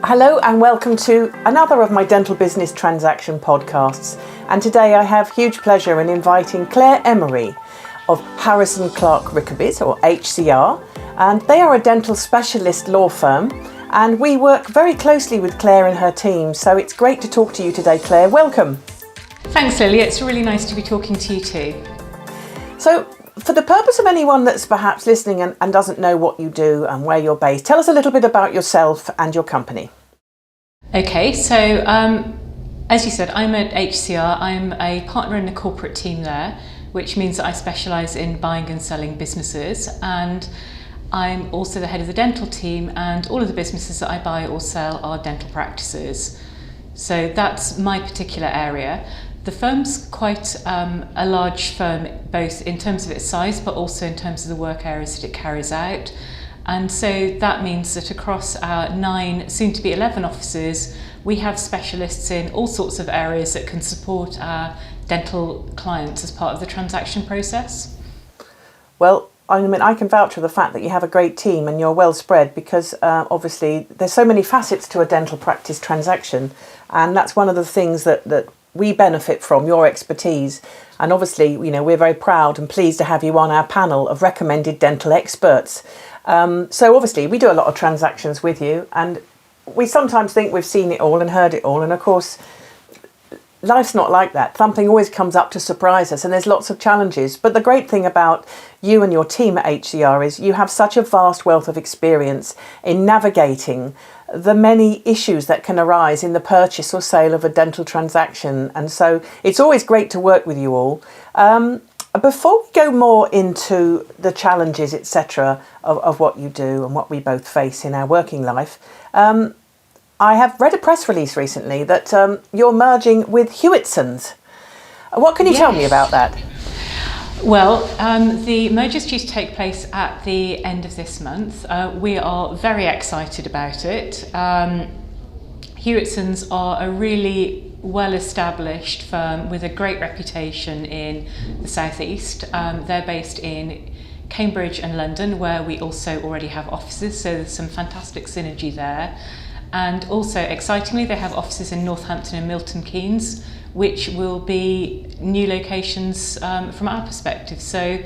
Hello and welcome to another of my dental business transaction podcasts. And today I have huge pleasure in inviting Clare Emery of Harrison Clark Rickaby's, or HCR. And they are a dental specialist law firm. And we work very closely with Clare and her team. So it's great to talk to you today, Clare. Welcome. Thanks, Lily. It's really nice to be talking to you too. So for the purpose of anyone that's perhaps listening and doesn't know what you do and where you're based, tell us a little bit about yourself and your company. Okay, so as you said, I'm at HCR. I'm a partner in the corporate team there, which means that I specialise in buying and selling businesses, and I'm also the head of the dental team, and all of the businesses that I buy or sell are dental practices. So that's my particular area. The firm's quite a large firm, both in terms of its size, but also in terms of the work areas that it carries out. And so that means that across our 9, soon to be 11 offices, we have specialists in all sorts of areas that can support our dental clients as part of the transaction process. Well, I mean, I can vouch for the fact that you have a great team and you're well spread, because obviously there's so many facets to a dental practice transaction, and that's one of the things that we benefit from, your expertise. And obviously, you know, we're very proud and pleased to have you on our panel of recommended dental experts. So obviously we do a lot of transactions with you, and we sometimes think we've seen it all and heard it all, and of course life's not like that. Something always comes up to surprise us, and there's lots of challenges. But the great thing about you and your team at HCR is you have such a vast wealth of experience in navigating the many issues that can arise in the purchase or sale of a dental transaction, and so it's always great to work with you all. Before we go more into the challenges, etc., of what you do and what we both face in our working life, I have read a press release recently that you're merging with Hewittsons. What can you tell me about that? Well, the merger is due to take place at the end of this month. We are very excited about it. Hewittsons are a really well-established firm with a great reputation in the southeast. They're based in Cambridge and London, where we also already have offices, so there's some fantastic synergy there. And also, excitingly, they have offices in Northampton and Milton Keynes, which will be new locations from our perspective. So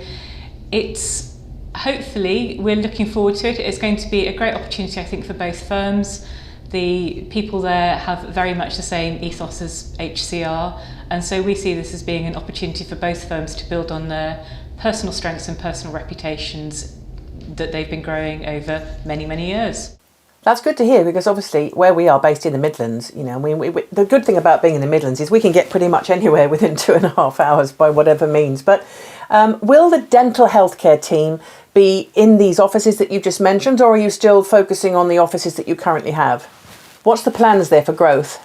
it's, hopefully, we're looking forward to it. It's going to be a great opportunity, I think, for both firms. The people there have very much the same ethos as HCR, and so we see this as being an opportunity for both firms to build on their personal strengths and personal reputations that they've been growing over many, many years. That's good to hear, because obviously where we are based in the Midlands, you know, the good thing about being in the Midlands is we can get pretty much anywhere within 2.5 hours by whatever means. But will the dental healthcare team be in these offices that you've just mentioned, or are you still focusing on the offices that you currently have? What's the plans there for growth?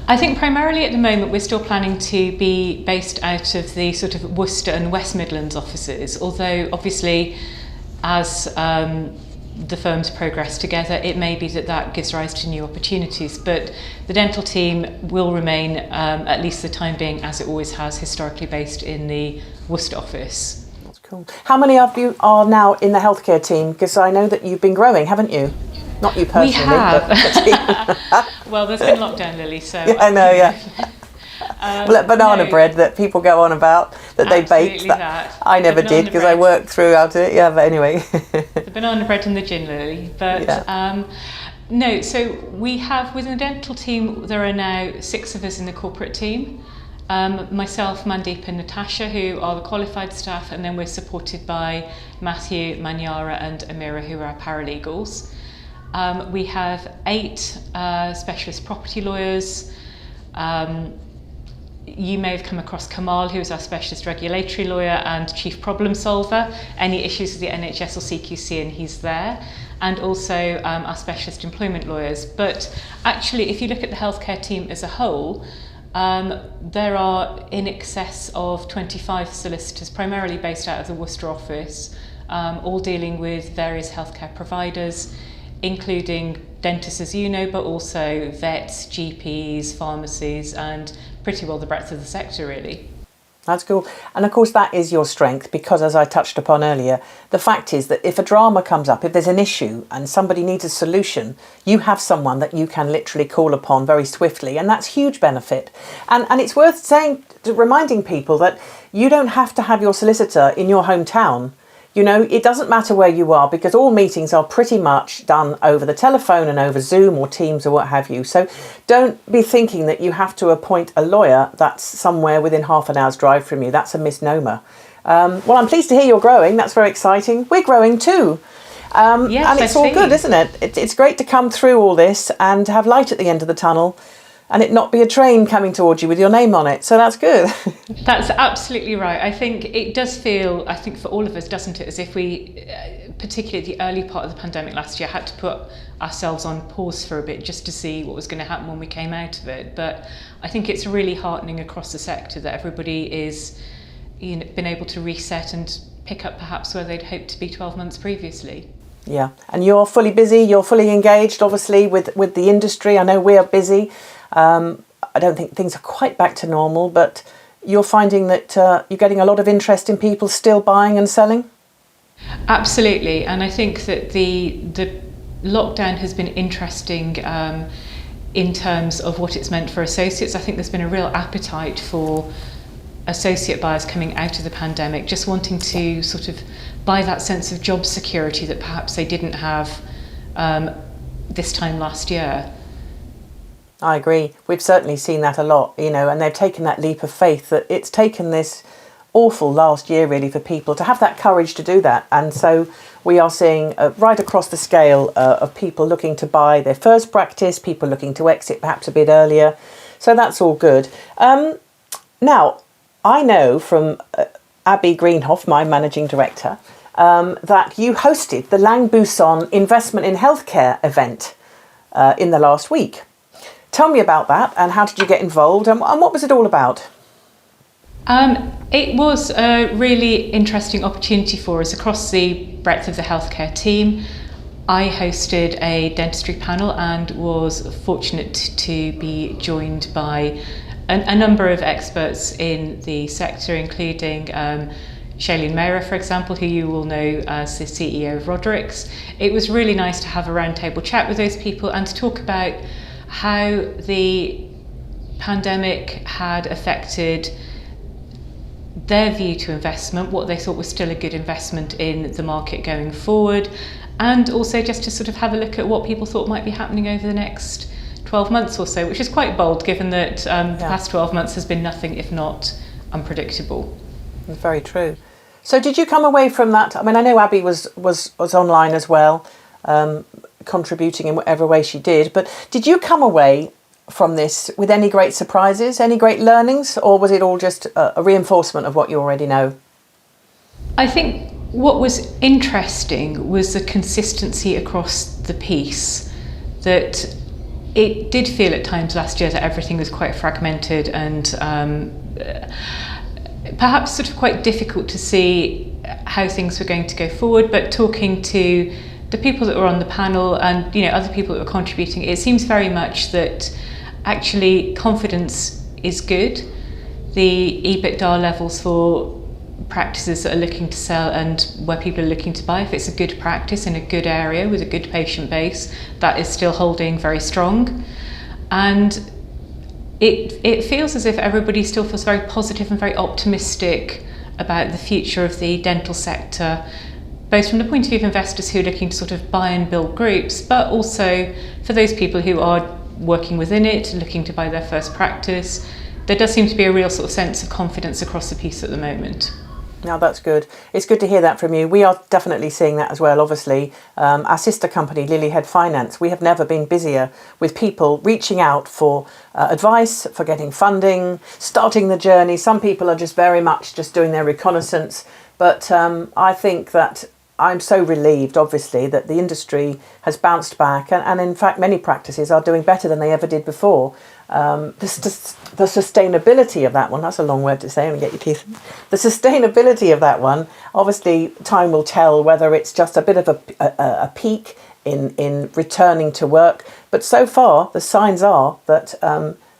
I think primarily at the moment we're still planning to be based out of the sort of Worcester and West Midlands offices, although obviously as the firms progress together, it may be that gives rise to new opportunities, but the dental team will remain, at least for the time being, as it always has, historically based in the Worcester office. That's cool. How many of you are now in the healthcare team? Because I know that you've been growing, haven't you? Not you personally, we have. But well, there's been lockdown, Lily, so... Yeah, I know, yeah. That banana bread that people go on about, that they baked. That. I never did, because I worked throughout it. Yeah, but anyway. The banana bread and the gin, Lily. But yeah. No, so we have, within the dental team, there are now 6 of us in the corporate team. Myself, Mandeep and Natasha, who are the qualified staff, and then we're supported by Matthew, Manyara and Amira, who are our paralegals. We have 8 specialist property lawyers. You may have come across Kamal, who is our specialist regulatory lawyer and chief problem solver. Any issues with the NHS or CQC, and he's there. And also our specialist employment lawyers. But actually, if you look at the healthcare team as a whole, there are in excess of 25 solicitors, primarily based out of the Worcester office, all dealing with various healthcare providers, including dentists, as you know, but also vets, GPs, pharmacies, and pretty well the breadth of the sector, really. That's cool. And of course, that is your strength because, as I touched upon earlier, the fact is that if a drama comes up, if there's an issue and somebody needs a solution, you have someone that you can literally call upon very swiftly. And that's huge benefit. And it's worth saying, reminding people that you don't have to have your solicitor in your hometown. You know, it doesn't matter where you are because all meetings are pretty much done over the telephone and over Zoom or Teams or what have you. So don't be thinking that you have to appoint a lawyer that's somewhere within half an hour's drive from you. That's a misnomer. Well, I'm pleased to hear you're growing. That's very exciting. We're growing too. Yes, and it's all good, isn't it? It's great to come through all this and have light at the end of the tunnel, and it not be a train coming towards you with your name on it. So that's good. That's absolutely right. I think it does feel, I think for all of us, doesn't it, as if we, particularly the early part of the pandemic last year, had to put ourselves on pause for a bit just to see what was going to happen when we came out of it. But I think it's really heartening across the sector that everybody is, you know, been able to reset and pick up perhaps where they'd hoped to be 12 months previously. Yeah, and you're fully busy, you're fully engaged, obviously, with the industry. I know we are busy. I don't think things are quite back to normal, but you're finding that you're getting a lot of interest in people still buying and selling? Absolutely, and I think that the lockdown has been interesting in terms of what it's meant for associates. I think there's been a real appetite for associate buyers coming out of the pandemic, just wanting to sort of buy that sense of job security that perhaps they didn't have this time last year. I agree. We've certainly seen that a lot, you know, and they've taken that leap of faith that it's taken this awful last year really for people to have that courage to do that. And so we are seeing right across the scale of people looking to buy their first practice, people looking to exit perhaps a bit earlier. So that's all good. Now, I know from Abby Greenhoff, my managing director, that you hosted the LaingBuisson Investment in Healthcare event in the last week. Tell me about that, and how did you get involved, and what was it all about? It was a really interesting opportunity for us across the breadth of the healthcare team. I hosted a dentistry panel and was fortunate to be joined by a number of experts in the sector, including Shailene Mehra, for example, who you will know as the CEO of Roderick's. It was really nice to have a roundtable chat with those people and to talk about how the pandemic had affected their view to investment, what they thought was still a good investment in the market going forward, and also just to sort of have a look at what people thought might be happening over the next 12 months or so, which is quite bold given that the past 12 months has been nothing if not unpredictable. Very true. So did you come away from that? I mean, I know Abby was online as well, contributing in whatever way she did, but did you come away from this with any great surprises, any great learnings, or was it all just a reinforcement of what you already know? I think what was interesting was the consistency across the piece, that it did feel at times last year that everything was quite fragmented and perhaps sort of quite difficult to see how things were going to go forward, but talking to the people that were on the panel and, you know, other people that were contributing, it seems very much that actually confidence is good. The EBITDA levels for practices that are looking to sell and where people are looking to buy, if it's a good practice in a good area with a good patient base, that is still holding very strong. And it feels as if everybody still feels very positive and very optimistic about the future of the dental sector, both from the point of view of investors who are looking to sort of buy and build groups, but also for those people who are working within it, looking to buy their first practice. There does seem to be a real sort of sense of confidence across the piece at the moment. Now that's good. It's good to hear that from you. We are definitely seeing that as well, obviously. Our sister company, Lilyhead Finance, we have never been busier with people reaching out for advice, for getting funding, starting the journey. Some people are just very much just doing their reconnaissance. But I think that I'm so relieved, obviously, that the industry has bounced back. And in fact, many practices are doing better than they ever did before. The sustainability of that one, that's a long word to say, and get your teeth. The sustainability of that one, obviously time will tell whether it's just a bit of a peak in returning to work. But so far, the signs are that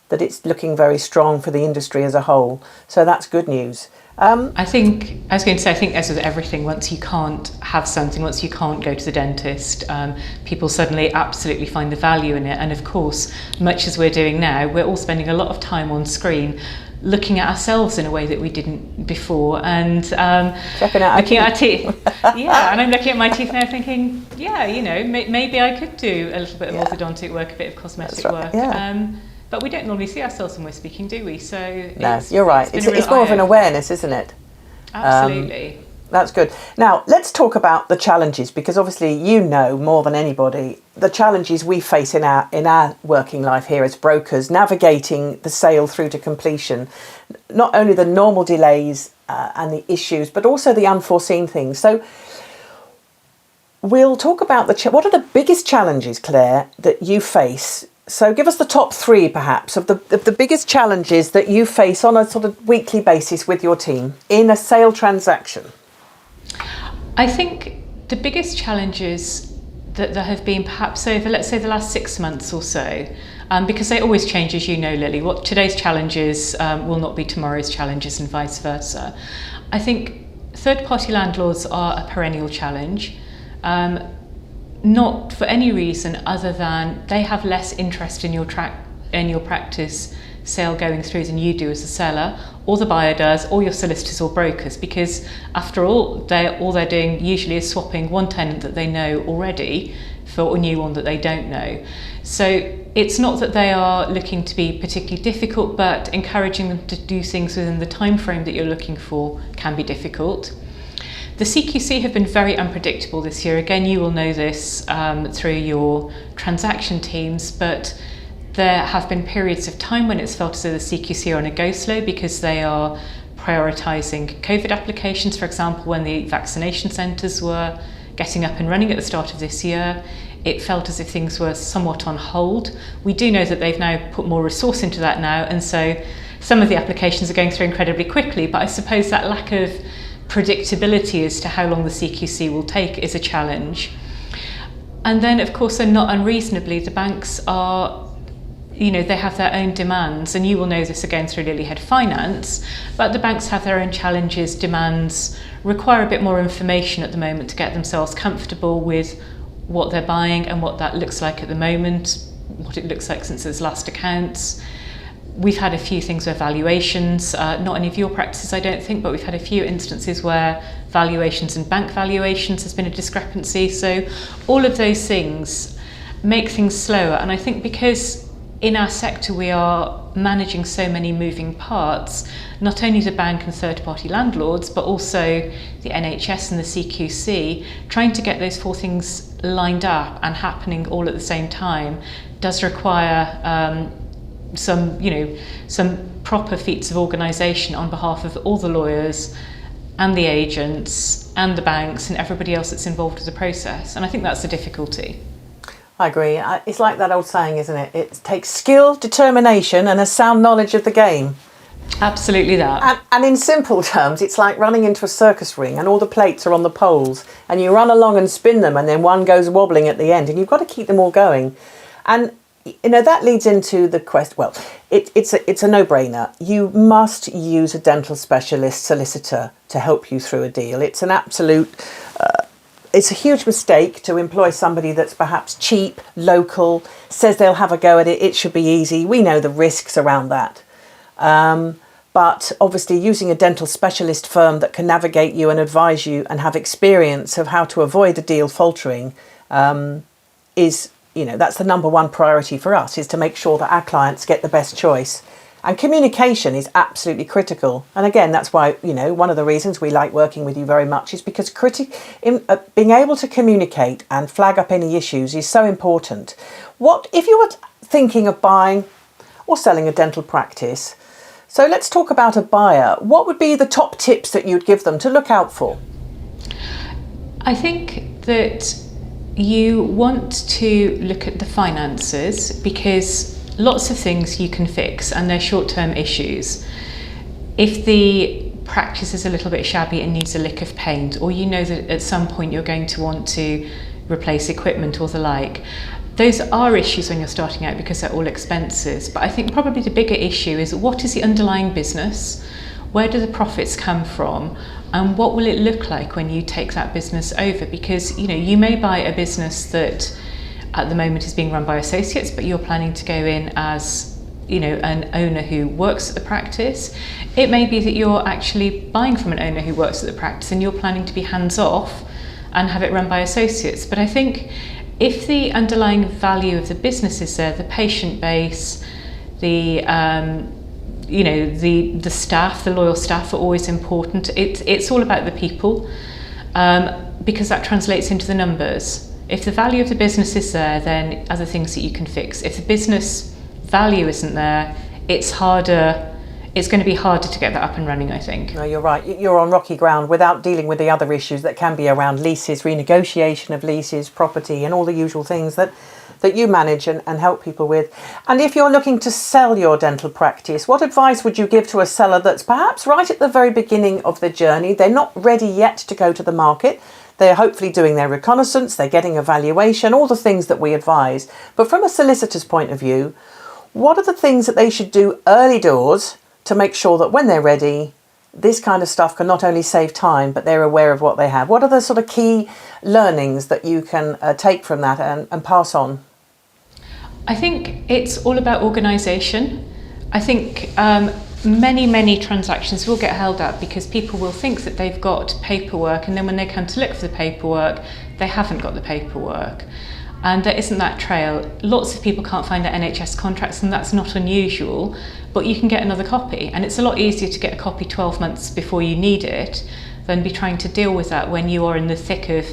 that it's looking very strong for the industry as a whole. So that's good news. I think as with everything, once you can't have something, once you can't go to the dentist, people suddenly absolutely find the value in it. And of course, much as we're doing now, we're all spending a lot of time on screen looking at ourselves in a way that we didn't before, and checking out looking at our teeth. Yeah, and I'm looking at my teeth now thinking, maybe I could do a little bit of orthodontic work, a bit of cosmetic work. Yeah. But we don't normally see ourselves when we're speaking, do we? So no, you're right. It's more of an awareness, isn't it? Absolutely. That's good. Now, let's talk about the challenges, because obviously you know more than anybody the challenges we face in our working life here as brokers, navigating the sale through to completion. Not only the normal delays and the issues, but also the unforeseen things. So we'll talk about what are the biggest challenges, Claire, that you face. So give us the top 3, perhaps, of the biggest challenges that you face on a sort of weekly basis with your team in a sale transaction. I think the biggest challenges that there have been perhaps over, let's say, the last 6 months or so, because they always change, as you know, Lily. What today's challenges will not be tomorrow's challenges and vice versa. I think third-party landlords are a perennial challenge. Not for any reason other than they have less interest in your practice sale going through than you do as a seller, or the buyer does, or your solicitors or brokers, because after all they're doing usually is swapping one tenant that they know already for a new one that they don't know. So it's not that they are looking to be particularly difficult, but encouraging them to do things within the time frame that you're looking for can be difficult. The CQC have been very unpredictable this year. Again, you will know this through your transaction teams, but there have been periods of time when it's felt as though the CQC are on a go slow because they are prioritising COVID applications. For example, when the vaccination centres were getting up and running at the start of this year, it felt as if things were somewhat on hold. We do know that they've now put more resource into that now, and so some of the applications are going through incredibly quickly, but I suppose that lack of predictability as to how long the CQC will take is a challenge. And then, of course, and not unreasonably, the banks are, they have their own demands, and you will know this again through Lilyhead Finance, but the banks have their own challenges, demands, require a bit more information at the moment to get themselves comfortable with what they're buying and what that looks like at the moment, what it looks like since its last accounts. We've had a few things where valuations, not any of your practices I don't think, but we've had a few instances where valuations and bank valuations has been a discrepancy. So all of those things make things slower. And I think because in our sector we are managing so many moving parts, not only the bank and third-party landlords, but also the NHS and the CQC, trying to get those 4 things lined up and happening all at the same time does require some proper feats of organisation on behalf of all the lawyers and the agents and the banks and everybody else that's involved with the process. And I think that's the difficulty. I agree. It's like that old saying, isn't it? It takes skill, determination and a sound knowledge of the game. Absolutely that. And in simple terms, it's like running into a circus ring and all the plates are on the poles and you run along and spin them and then one goes wobbling at the end and you've got to keep them all going. And that leads into the question. Well, it's a no-brainer. You must use a dental specialist solicitor to help you through a deal. It's an absolute. It's a huge mistake to employ somebody that's perhaps cheap, local, says they'll have a go at it. It should be easy. We know the risks around that. But obviously, using a dental specialist firm that can navigate you and advise you and have experience of how to avoid a deal faltering is. That's the number one priority for us, is to make sure that our clients get the best choice. And communication is absolutely critical. And again, that's why, one of the reasons we like working with you very much is because being able to communicate and flag up any issues is so important. What if you were thinking of buying or selling a dental practice? So let's talk about a buyer. What would be the top tips that you'd give them to look out for? I think that you want to look at the finances, because lots of things you can fix and they're short-term issues. If the practice is a little bit shabby and needs a lick of paint, or that at some point you're going to want to replace equipment or the like, those are issues when you're starting out because they're all expenses. But I think probably the bigger issue is, what is the underlying business? Where do the profits come from? And what will it look like when you take that business over? Because, you may buy a business that at the moment is being run by associates, but you're planning to go in as, an owner who works at the practice. It may be that you're actually buying from an owner who works at the practice and you're planning to be hands off and have it run by associates. But I think if the underlying value of the business is there, the patient base, the staff, the loyal staff are always important. It's all about the people, because that translates into the numbers. If the value of the business is there, then other things that you can fix. If the business value isn't there, it's going to be harder to get that up and running, I think. No, you're right. You're on rocky ground without dealing with the other issues that can be around leases, renegotiation of leases, property, and all the usual things that you manage and help people with. And if you're looking to sell your dental practice, what advice would you give to a seller that's perhaps right at the very beginning of the journey? They're not ready yet to go to the market. They're hopefully doing their reconnaissance, they're getting a valuation, all the things that we advise. But from a solicitor's point of view, what are the things that they should do early doors to make sure that when they're ready, this kind of stuff can not only save time, but they're aware of what they have? What are the sort of key learnings that you can take from that and pass on? I think it's all about organisation. I think many transactions will get held up because people will think that they've got paperwork, and then when they come to look for the paperwork, they haven't got the paperwork. And there isn't that trail. Lots of people can't find their NHS contracts, and that's not unusual, but you can get another copy. And it's a lot easier to get a copy 12 months before you need it than be trying to deal with that when you are in the thick of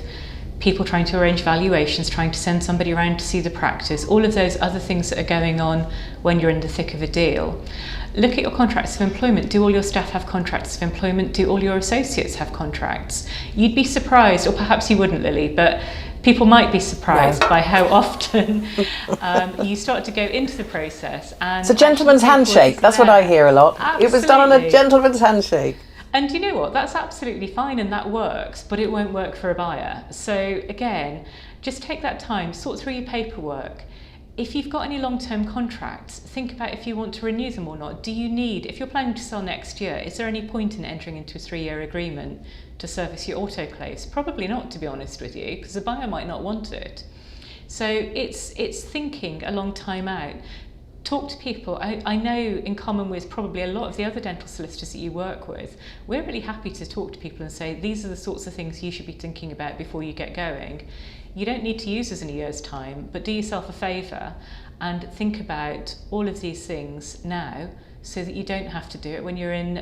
people trying to arrange valuations, trying to send somebody around to see the practice, all of those other things that are going on when you're in the thick of a deal. Look at your contracts of employment. Do all your staff have contracts of employment? Do all your associates have contracts? You'd be surprised, or perhaps you wouldn't, Lily, but people might be surprised by how often you start to go into the process. And it's a gentleman's handshake. That's what I hear a lot. Absolutely. It was done on a gentleman's handshake. And you know what? That's absolutely fine and that works, but it won't work for a buyer. So again, just take that time, sort through your paperwork. If you've got any long-term contracts, think about if you want to renew them or not. Do you need, if you're planning to sell next year, is there any point in entering into a 3-year agreement to service your autoclaves? Probably not, to be honest with you, because the buyer might not want it. So it's thinking a long time out. Talk to people. I know, in common with probably a lot of the other dental solicitors that you work with, we're really happy to talk to people and say, these are the sorts of things you should be thinking about before you get going. You don't need to use us in a year's time, but do yourself a favour and think about all of these things now so that you don't have to do it when you're in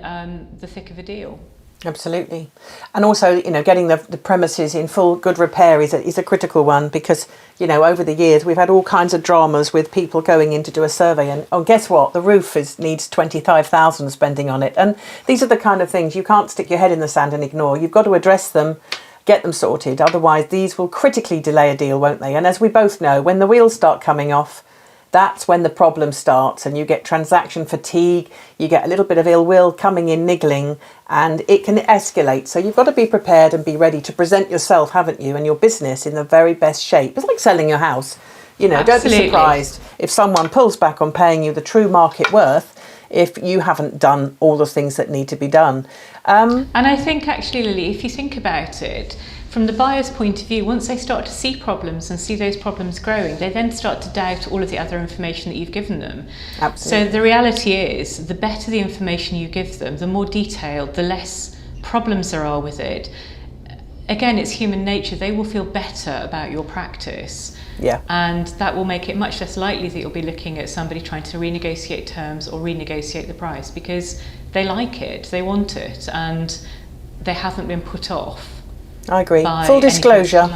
the thick of a deal. Absolutely. And also, getting the premises in full good repair is a critical one, because, over the years we've had all kinds of dramas with people going in to do a survey and, guess what? The roof needs 25,000 spending on it. And these are the kind of things you can't stick your head in the sand and ignore. You've got to address them, get them sorted. Otherwise, these will critically delay a deal, won't they? And as we both know, when the wheels start coming off, that's when the problem starts, and you get transaction fatigue, you get a little bit of ill will coming in, niggling, and it can escalate. So you've got to be prepared and be ready to present yourself, haven't you, and your business in the very best shape. It's like selling your house. Don't be surprised if someone pulls back on paying you the true market worth if you haven't done all the things that need to be done. And I think actually, Lily, if you think about it, from the buyer's point of view, once they start to see problems and see those problems growing, they then start to doubt all of the other information that you've given them. Absolutely. So the reality is, the better the information you give them, the more detailed, the less problems there are with it. Again, it's human nature. They will feel better about your practice. Yeah. And that will make it much less likely that you'll be looking at somebody trying to renegotiate terms or renegotiate the price, because they like it, they want it, and they haven't been put off. I agree. Full disclosure.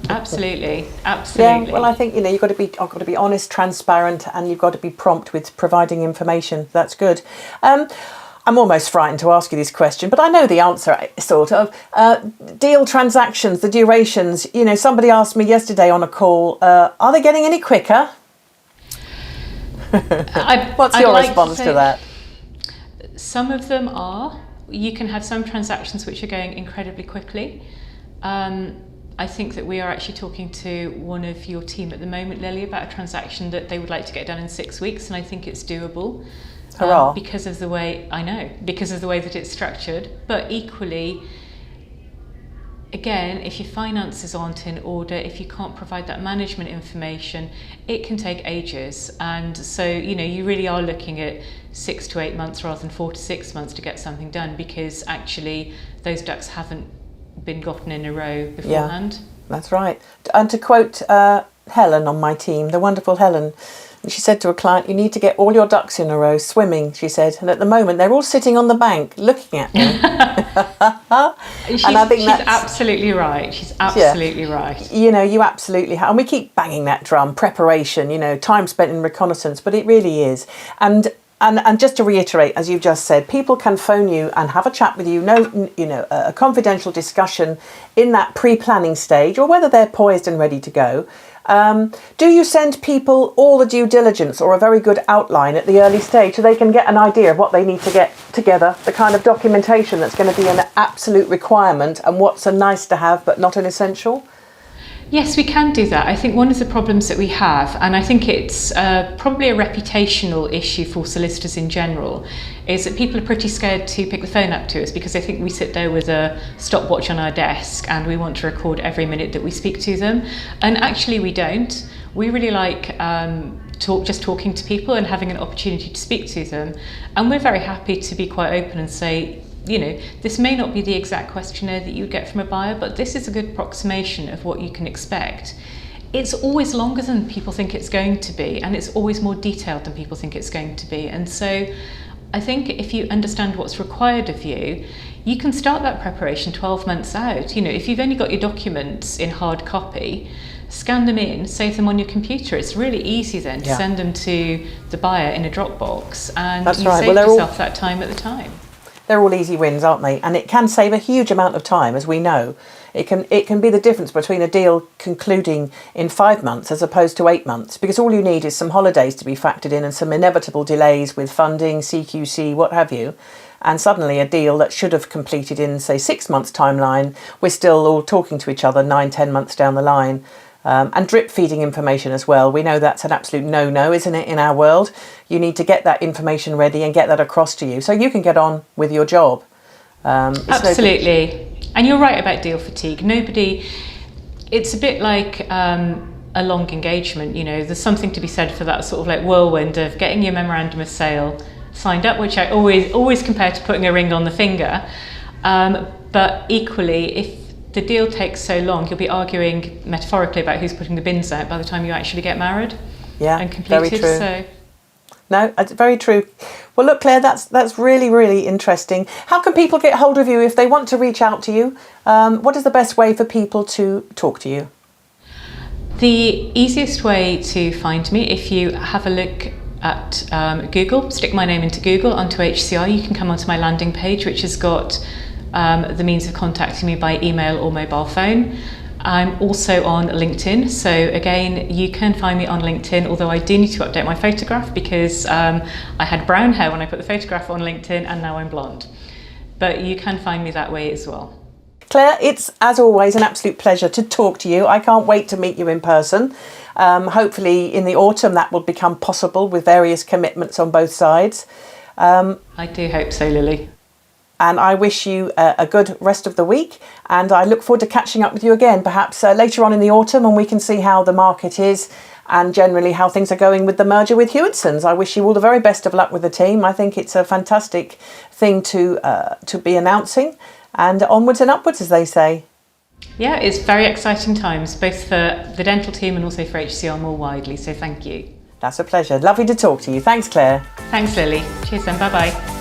Absolutely. Yeah, well, I think I've got to be honest, transparent, and you've got to be prompt with providing information. That's good. I'm almost frightened to ask you this question, but I know the answer, sort of. Deal transactions, the durations. Somebody asked me yesterday on a call, are they getting any quicker? What's your response to that? Some of them are. You can have some transactions which are going incredibly quickly. I think that we are actually talking to one of your team at the moment, Lily, about a transaction that they would like to get done in 6 weeks, and I think it's doable. Hurrah. Because of the way that it's structured. But equally, again, if your finances aren't in order, if you can't provide that management information, it can take ages. And so, you really are looking at 6 to 8 months rather than 4 to 6 months to get something done, because actually those ducks haven't been gotten in a row beforehand. Yeah, that's right. And to quote Helen on my team, the wonderful Helen, she said to a client, "You need to get all your ducks in a row swimming," she said. And at the moment, they're all sitting on the bank looking at me. She's absolutely right. She's absolutely right. You absolutely have. And we keep banging that drum, preparation, time spent in reconnaissance, but it really is. And just to reiterate, as you've just said, people can phone you and have a chat with you, a confidential discussion in that pre-planning stage, or whether they're poised and ready to go. Do you send people all the due diligence or a very good outline at the early stage so they can get an idea of what they need to get together, the kind of documentation that's going to be an absolute requirement and what's a nice to have but not an essential? Yes, we can do that. I think one of the problems that we have, and I think it's probably a reputational issue for solicitors in general, is that people are pretty scared to pick the phone up to us because they think we sit there with a stopwatch on our desk and we want to record every minute that we speak to them. And actually we don't. We really like talking to people and having an opportunity to speak to them. And we're very happy to be quite open and say, this may not be the exact questionnaire that you would get from a buyer, but this is a good approximation of what you can expect. It's always longer than people think it's going to be, and it's always more detailed than people think it's going to be. And so I think if you understand what's required of you, you can start that preparation 12 months out. If you've only got your documents in hard copy, scan them in, save them on your computer. It's really easy then to send them to the buyer in a Dropbox, and you save yourself that time at the time. They're all easy wins, aren't they? And it can save a huge amount of time, as we know. It can be the difference between a deal concluding in 5 months as opposed to 8 months, because all you need is some holidays to be factored in and some inevitable delays with funding, CQC, what have you. And suddenly a deal that should have completed in, say, 6 months timeline, we're still all talking to each other 9-10 months down the line. And drip feeding information as well. We know that's an absolute no-no, isn't it, in our world? You need to get that information ready and get that across to you so you can get on with your job. Absolutely. And you're right about deal fatigue. It's a bit like a long engagement, there's something to be said for that sort of like whirlwind of getting your memorandum of sale signed up, which I always compare to putting a ring on the finger. But equally, if the deal takes so long, you'll be arguing metaphorically about who's putting the bins out by the time you actually get married and completed. Very true. So. No, it's very true. Well, look, Claire, that's really, really interesting. How can people get hold of you if they want to reach out to you? What is the best way for people to talk to you? The easiest way to find me, if you have a look at Google, stick my name into Google onto HCR, you can come onto my landing page, which has got the means of contacting me by email or mobile phone. I'm also on LinkedIn, so again, you can find me on LinkedIn, although I do need to update my photograph because I had brown hair when I put the photograph on LinkedIn and now I'm blonde. But you can find me that way as well. Claire, it's as always an absolute pleasure to talk to you. I can't wait to meet you in person. Hopefully in the autumn that will become possible with various commitments on both sides. I do hope so, Lily. And I wish you a good rest of the week, and I look forward to catching up with you again, perhaps later on in the autumn, and we can see how the market is and generally how things are going with the merger with Hewittsons. I wish you all the very best of luck with the team. I think it's a fantastic thing to be announcing, and onwards and upwards, as they say. Yeah, it's very exciting times, both for the dental team and also for HCR more widely, so thank you. That's a pleasure. Lovely to talk to you. Thanks, Claire. Thanks, Lily. Cheers then. Bye-bye.